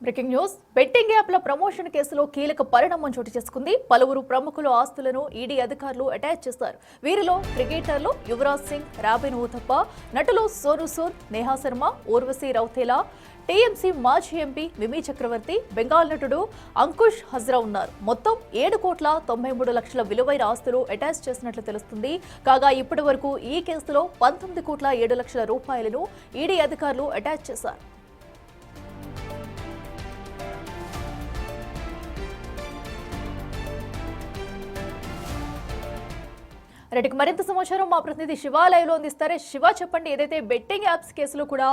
Breaking news betting యాప్ల promotion కేసులో కీలక పరిణామం చోటు చేసుకుంది. పలువురు ప్రముఖుల ఆస్తులను ఈడీ అధికారులు అటాచ్ చేశారు. వీరిలో క్రికెటర్లు యువరాజ్ సింగ్, రాబిన్ ఊతప్ప, నటులు సోనూ సూద్, నేహా శర్మ, ఊర్వశి రౌతేలా, టీఎంసీ మాజీ ఎంపీ మిమీ చక్రవర్తి, బెంగాల్ నటుడు అంకుష్ హజ్రా ఉన్నారు. మొత్తం 7,93,00,000 విలువైన ఆస్తులు అటాచ్ చేసినట్లు తెలుస్తుంది. కాగా ఇప్పటి వరకు ఈ కేసులో 19,07,00,000 రూపాయలను ఈడీ అధికారులు అటాచ్ చేశారు. రెడ్డికి మరింత సమాచారం మా ప్రతినిధి శివ లైవ్ లో అందిస్తారు. శివ, చెప్పండి, ఏదైతే బెట్టింగ్ యాప్స్ కేసులో కూడా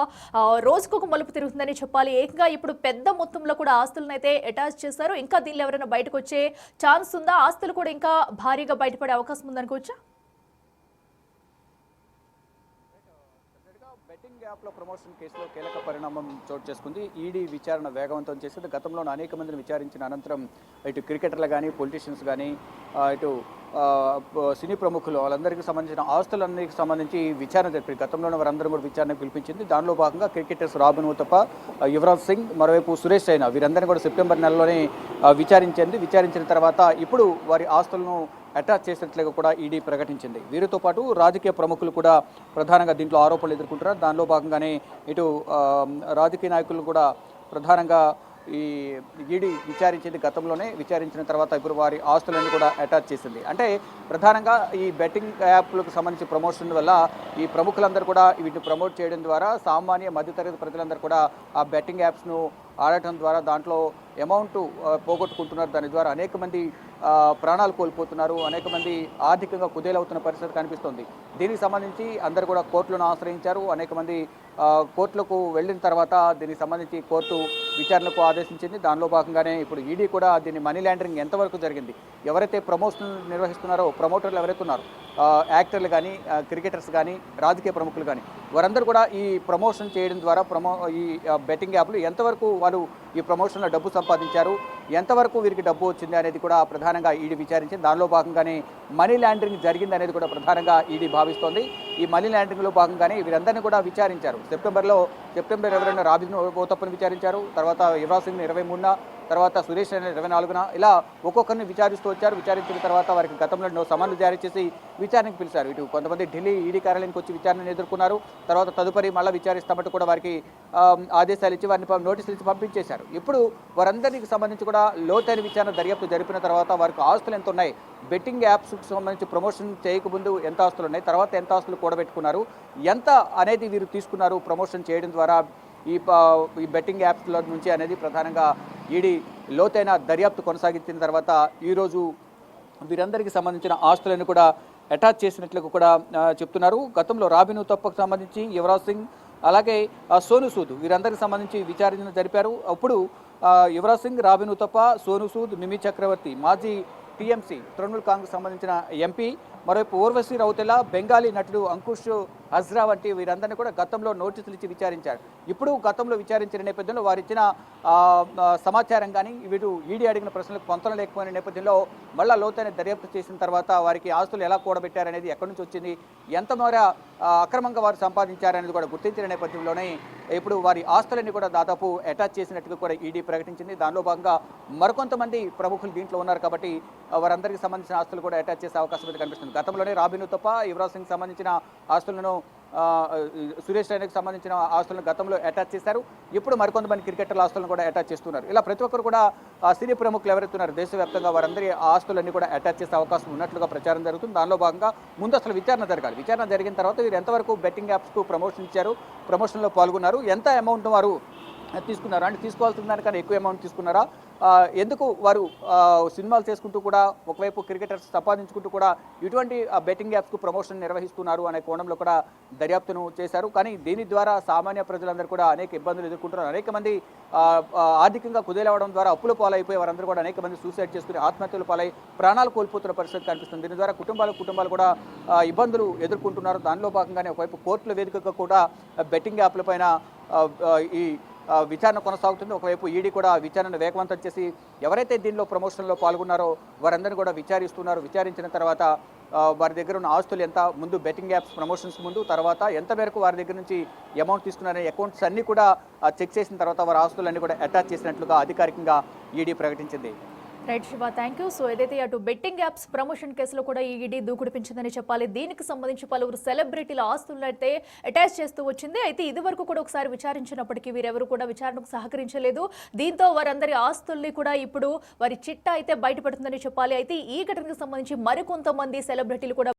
రోజుకొక మలుపు తిరుగుతుందని చెప్పాలి. ఏకంగా ఇప్పుడు పెద్ద మొత్తంలో కూడా ఆస్తులను అయితే అటాచ్ చేశారు. ఇంకా దీనిలో ఎవరైనా బయటకు వచ్చే ఛాన్స్ ఉందా? ఆస్తులు కూడా ఇంకా భారీగా బయటపడే అవకాశం ఉందనుకోవచ్చా? బెట్టింగ్ యాప్ల ప్రమోషన్ కేసులో కీలక పరిణామం చోటు చేసుకుంది. ఈడీ విచారణ వేగవంతం చేసింది. గతంలో అనేక మందిని విచారించిన అనంతరం ఇటు క్రికెటర్లు కానీ, పొలిటీషియన్స్ కానీ, ఇటు సినీ ప్రముఖులు వాళ్ళందరికీ సంబంధించిన ఆస్తులన్నిటికి సంబంధించి విచారణ జరిపి గతంలోనే వారందరూ కూడా విచారణ పిలిపించింది. దానిలో భాగంగా క్రికెటర్స్ రాబిన్ ఊతప్ప, యువరాజ్ సింగ్, మరోవైపు సురేష్ రైనా వీరందరినీ కూడా సెప్టెంబర్ నెలలోనే విచారించిన తర్వాత ఇప్పుడు వారి ఆస్తులను అటాచ్ చేసినట్లుగా కూడా ఈడీ ప్రకటించింది. వీరితో పాటు రాజకీయ ప్రముఖులు కూడా ప్రధానంగా దీంట్లో ఆరోపణలు ఎదుర్కొంటున్నారు. దానిలో భాగంగానే ఇటు రాజకీయ నాయకులు కూడా ప్రధానంగా ఈ ఈడీ గతంలోనే విచారించిన తర్వాత ఇప్పుడు వారి ఆస్తులన్నీ కూడా అటాచ్ చేసింది. అంటే ప్రధానంగా ఈ బెట్టింగ్ యాప్లకు సంబంధించి ప్రమోషన్ వల్ల ఈ ప్రముఖులందరూ కూడా వీటిని ప్రమోట్ చేయడం ద్వారా సామాన్య మధ్యతరగతి ప్రజలందరూ కూడా ఆ బెట్టింగ్ యాప్స్ను ఆడటం ద్వారా దాంట్లో అమౌంట్ పోగొట్టుకుంటున్నారు. దాని ద్వారా అనేక మంది ప్రాణాలు కోల్పోతున్నారు, అనేక మంది ఆర్థికంగా కుదేలవుతున్న పరిస్థితి కనిపిస్తోంది. దీనికి సంబంధించి అందరూ కూడా కోర్టులను ఆశ్రయించారు. అనేక మంది కోర్టులకు వెళ్ళిన తర్వాత దీనికి సంబంధించి కోర్టు విచారణకు ఆదేశించింది. దానిలో భాగంగానే ఇప్పుడు ఈడీ కూడా దీన్ని మనీ లాండరింగ్ ఎంతవరకు జరిగింది, ఎవరైతే ప్రమోషన్ నిర్వహిస్తున్నారో ప్రమోటర్లు ఎవరైతే ఉన్నారో యాక్టర్లు కానీ, క్రికెటర్స్ కానీ, రాజకీయ ప్రముఖులు కానీ వారందరూ కూడా ఈ ప్రమోషన్ చేయడం ద్వారా ఈ బెట్టింగ్ యాప్లు ఎంతవరకు వాళ్ళు ఈ ప్రమోషన్లో డబ్బు సంపాదించారు, ఎంతవరకు వీరికి డబ్బు వచ్చింది అనేది కూడా ప్రధానంగా ఈడీ విచారించింది. దానిలో భాగంగానే మనీ లాండరింగ్ జరిగింది అనేది కూడా ప్రధానంగా ఈడీ భావిస్తోంది. ఈ మనీ లాండరింగ్లో భాగంగానే వీరందరినీ కూడా విచారించారు. సెప్టెంబర్ 20 రాబిన్ ఊతప్పని విచారించారు, తర్వాత యువరాజ్ సింగ్ని 23న, తర్వాత సురేష్ రైనా 24న, ఇలా ఒక్కొక్కరిని విచారిస్తూ వచ్చారు. విచారించిన తర్వాత వారికి గతంలో సమన్లు జారీ చేసి విచారణకు పిలిచారు. ఇటు కొంతమంది ఢిల్లీ ఈడీ కార్యాలయానికి వచ్చి విచారణను ఎదుర్కొన్నారు. తర్వాత తదుపరి మళ్ళీ విచారిస్తామంటూ కూడా వారికి ఆదేశాలు ఇచ్చి వారిని నోటీసులు ఇచ్చి పంపించేశారు. ఇప్పుడు వారందరికి సంబంధించి కూడా లోతైన విచారణ దర్యాప్తు జరిపిన తర్వాత వారికి ఆస్తులు ఎంత ఉన్నాయి, బెట్టింగ్ యాప్స్కి సంబంధించి ప్రమోషన్ చేయకముందు ఎంత ఆస్తులు ఉన్నాయి, తర్వాత ఎంత ఆస్తులు కూడబెట్టుకున్నారు, ఎంత అనేది వీరు తీసుకున్నారు ప్రమోషన్ చేయడం ద్వారా ఈ బెట్టింగ్ యాప్స్ల నుంచి అనేది ప్రధానంగా ఈడీ లోతైన దర్యాప్తు కొనసాగించిన తర్వాత ఈరోజు వీరందరికీ సంబంధించిన ఆస్తులను కూడా అటాచ్ చేసినట్లుగా కూడా చెప్తున్నారు. గతంలో రాబిన్ ఊతప్పకు సంబంధించి యువరాజ్ సింగ్, అలాగే సోనూ సూద్ వీరందరికి సంబంధించి విచారణ జరిపారు. అప్పుడు యువరాజ్ సింగ్, రాబిన్ ఊతప్ప, సోనూ సూద్, మిమీ చక్రవర్తి, మాజీ టీఎంసీ తృణమూల్ కాంగ్రెస్ సంబంధించిన ఎంపీ, మరోవైపు ఊర్వశి రౌతేలా, బెంగాలీ నటుడు అంకుష్ హజ్రా వంటి వీరందరినీ కూడా గతంలో నోటీసులు ఇచ్చి విచారించారు. ఇప్పుడు గతంలో విచారించిన నేపథ్యంలో వారు ఇచ్చిన సమాచారం కానీ వీరు ఈడీ అడిగిన ప్రశ్నలకు పొంతన లేకపోయిన నేపథ్యంలో మళ్ళా లోతైన దర్యాప్తు చేసిన తర్వాత వారికి ఆస్తులు ఎలా కూడబెట్టారనేది, ఎక్కడి నుంచి వచ్చింది, ఎంత మేర అక్రమంగా వారు సంపాదించారనేది కూడా గుర్తించిన నేపథ్యంలోనే ఇప్పుడు వారి ఆస్తులన్నీ కూడా దాదాపు అటాచ్ చేసినట్టుగా కూడా ఈడీ ప్రకటించింది. దానిలో భాగంగా మరికొంతమంది ప్రముఖులు దీంట్లో ఉన్నారు కాబట్టి వారందరికీ సంబంధించిన ఆస్తులు కూడా అటాచ్ చేసే అవకాశం అయితే కనిపిస్తుంది. గతంలోనే రాబిన్ ఊతప్ప, యువరాజ్ సింగ్ సంబంధించిన ఆస్తులను, సురేష్ రైనాకు సంబంధించిన ఆస్తులను గతంలో అటాచ్ చేశారు. ఇప్పుడు మరికొంతమంది క్రికెటర్ల ఆస్తులను కూడా అటాచ్ చేస్తున్నారు. ఇలా ప్రతి ఒక్కరు కూడా సినీ ప్రముఖులు ఎవరైతున్నారు దేశవ్యాప్తంగా వారందరి ఆస్తులన్నీ కూడా అటాచ్ చేసే అవకాశం ఉన్నట్లుగా ప్రచారం జరుగుతుంది. దానిలో భాగంగా ముందు అసలు విచారణ జరగాలి. విచారణ జరిగిన తర్వాత వీరు ఎంతవరకు బెట్టింగ్ యాప్స్కు ప్రమోషన్ ఇచ్చారు, ప్రమోషన్లో పాల్గొన్నారు, ఎంత అమౌంట్ వారు తీసుకున్నారా, అంటే తీసుకోవాల్సిన దానికన్నా ఎక్కువ అమౌంట్ తీసుకున్నారా, ఎందుకు వారు సినిమాలు చేసుకుంటూ కూడా ఒకవైపు క్రికెటర్స్ సంపాదించుకుంటూ కూడా ఇటువంటి బెట్టింగ్ యాప్స్కు ప్రమోషన్ నిర్వహిస్తున్నారు అనే కోణంలో కూడా దర్యాప్తును చేశారు. కానీ దీని ద్వారా సామాన్య ప్రజలందరూ కూడా అనేక ఇబ్బందులు ఎదుర్కొంటున్నారు. అనేక మంది ఆర్థికంగా కుదేలవడం ద్వారా అప్పుల పాలైపోయి వారందరూ కూడా అనేక మంది సూసైడ్ చేసుకుని ఆత్మహత్యలు పాలై ప్రాణాలు కోల్పోతున్న పరిస్థితి కనిపిస్తుంది. దీని ద్వారా కుటుంబాలు కూడా ఇబ్బందులు ఎదుర్కొంటున్నారు. దానిలో భాగంగానే ఒకవైపు కోర్టుల వేదికగా కూడా బెట్టింగ్ యాప్ల పైన ఈ విచారణ కొనసాగుతుంది. ఒకవైపు ఈడీ కూడా విచారణ వేగవంతం చేసి ఎవరైతే దీనిలో ప్రమోషన్లో పాల్గొన్నారో వారందరినీ కూడా విచారిస్తున్నారు. విచారించిన తర్వాత వారి దగ్గర ఉన్న ఆస్తులు ఎంత, ముందు బెట్టింగ్ యాప్స్ ప్రమోషన్స్ ముందు, తర్వాత ఎంత మేరకు వారి దగ్గర నుంచి అమౌంట్ తీసుకున్నారనే అకౌంట్స్ అన్నీ కూడా చెక్ చేసిన తర్వాత వారి ఆస్తులన్నీ కూడా అటాచ్ చేసినట్లుగా అధికారికంగా ఈడీ ప్రకటించింది. Right Shiva, thank you. So ఏదైతే అటు బెట్టింగ్ యాప్స్ ప్రమోషన్ కేసులో కూడా ఈ ఈడీ దూకుడిపించిందని చెప్పాలి. దీనికి సంబంధించి పలువురు సెలబ్రిటీల ఆస్తులను అయితే అటాచ్ చేస్తూ వచ్చింది. అయితే ఇది వరకు కూడా ఒకసారి విచారించినప్పటికీ వీరెవరు కూడా విచారణకు సహకరించలేదు. దీంతో వారందరి ఆస్తుల్ని కూడా ఇప్పుడు వారి చిట్టా అయితే బయటపడుతుందని చెప్పాలి. అయితే ఈ ఘటనకు సంబంధించి మరికొంతమంది సెలబ్రిటీలు కూడా